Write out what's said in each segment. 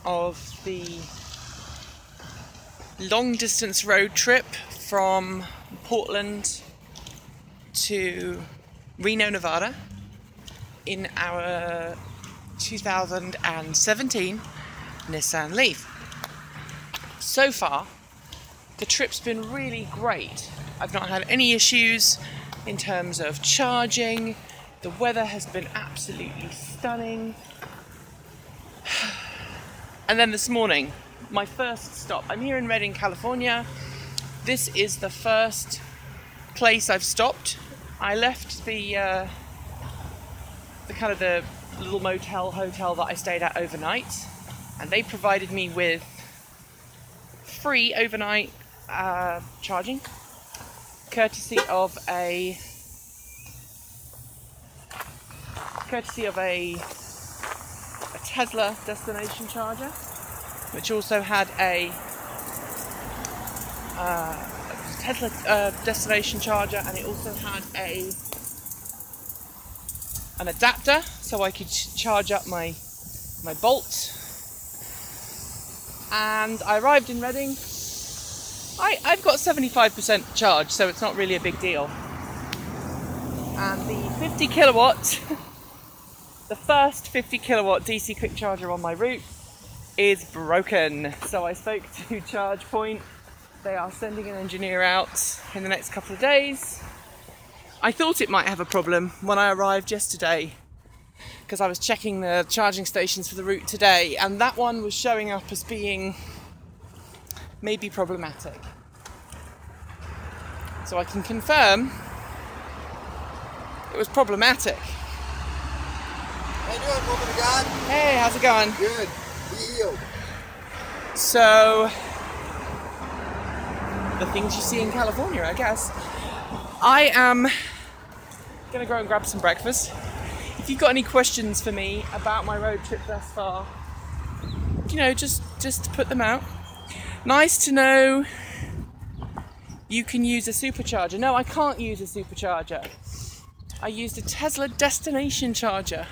Of the long distance road trip from Portland to Reno, Nevada in our 2017 Nissan Leaf. So far, the trip's been really great. I've not had any issues in terms of charging. The weather has been absolutely stunning. And then this morning, my first stop. I'm here in Redding, California. This is the first place I've stopped. I left the little hotel that I stayed at overnight, and they provided me with free overnight charging, courtesy of a Tesla destination charger, which also had a Tesla destination charger, and it also had an adapter so I could charge up my Bolt. And I arrived in Reading. I've got 75% charge, so it's not really a big deal. And the 50 kilowatt the first 50 kilowatt DC quick charger on my route is broken. So I spoke to ChargePoint. They are sending an engineer out in the next couple of days. I thought it might have a problem when I arrived yesterday, because I was checking the charging stations for the route today, and that one was showing up as being maybe problematic. So I can confirm it was problematic. How you doing, woman of God? Hey, how's it going? Good. Be healed. So, the things you see in California, I guess. I am gonna go and grab some breakfast. If you've got any questions for me about my road trip thus far, just put them out. Nice to know you can use a supercharger. No, I can't use a supercharger. I used a Tesla destination charger,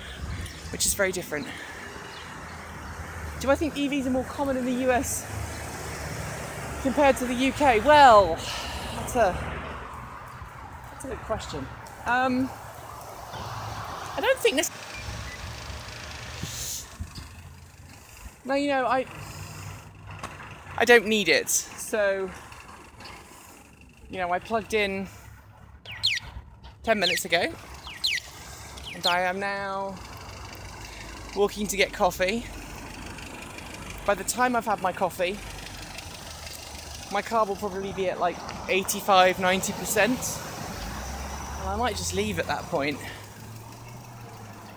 which is very different. Do I think EVs are more common in the US compared to the UK? Well, that's a good question. I don't think this. No, I don't need it. So, I plugged in 10 minutes ago, and I am now walking to get coffee. By the time I've had my coffee, my car will probably be at like 85-90%, and I might just leave at that point.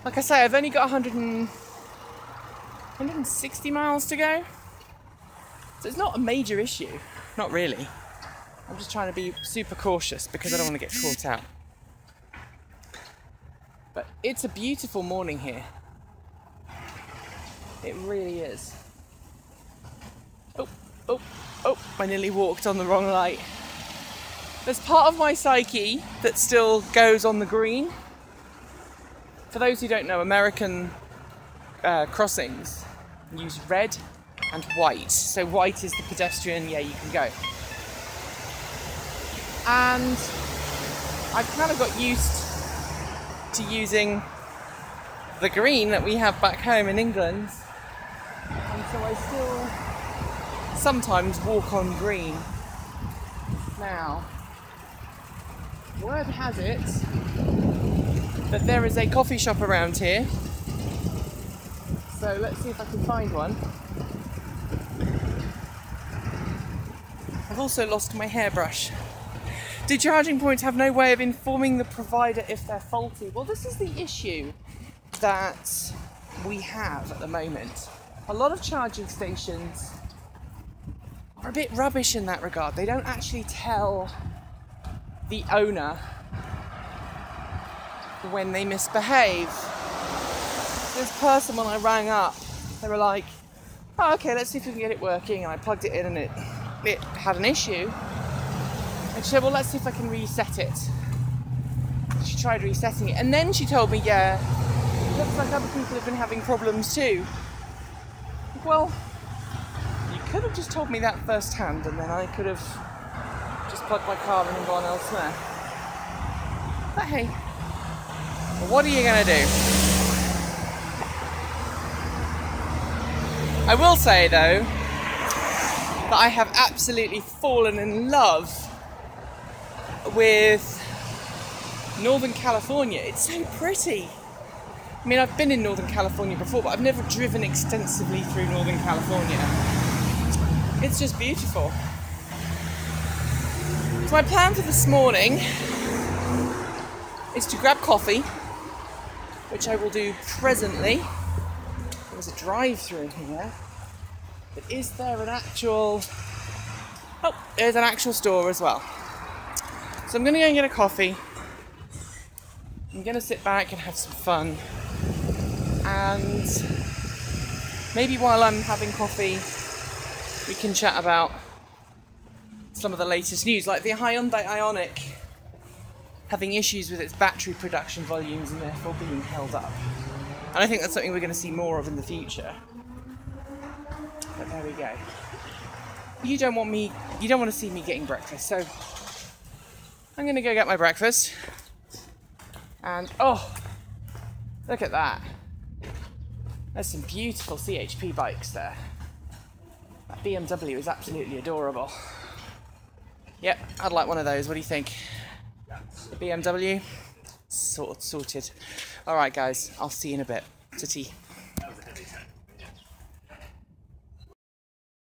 Like I say, I've only got 160 miles to go, so it's not a major issue, not really. I'm just trying to be super cautious because I don't want to get caught out. But it's a beautiful morning here. It really is. Oh, I nearly walked on the wrong light. There's part of my psyche that still goes on the green. For those who don't know, American crossings use red and white. So white is the pedestrian, you can go. And I've kind of got used to using the green that we have back home in England, and so I still sometimes walk on green. Now, word has it that there is a coffee shop around here, so let's see if I can find one. I've also lost my hairbrush. Do charging points have no way of informing the provider if they're faulty? Well, this is the issue that we have at the moment. A lot of charging stations are a bit rubbish in that regard. They don't actually tell the owner when they misbehave. This person, when I rang up, they were like, oh, okay, let's see if we can get it working. And I plugged it in and it had an issue. And she said, well, let's see if I can reset it. She tried resetting it, and then she told me, yeah, looks like other people have been having problems too. Well, you could have just told me that firsthand, and then I could have just plugged my car in and gone elsewhere. But hey, what are you gonna do? I will say though that I have absolutely fallen in love with Northern California. It's so pretty. I mean, I've been in Northern California before, but I've never driven extensively through Northern California. It's just beautiful. So my plan for this morning is to grab coffee, which I will do presently. There's a drive-through here, but is there an actual... Oh, there's an actual store as well. So I'm going to go and get a coffee. I'm going to sit back and have some fun. And maybe while I'm having coffee, we can chat about some of the latest news, like the Hyundai Ioniq having issues with its battery production volumes and therefore being held up. And I think that's something we're going to see more of in the future. But there we go. You don't want to see me getting breakfast, so I'm going to go get my breakfast. And oh, look at that. There's some beautiful CHP bikes there. That BMW is absolutely adorable. Yep, I'd like one of those. What do you think? The BMW? Sorted. Alright guys, I'll see you in a bit. Ta-tea.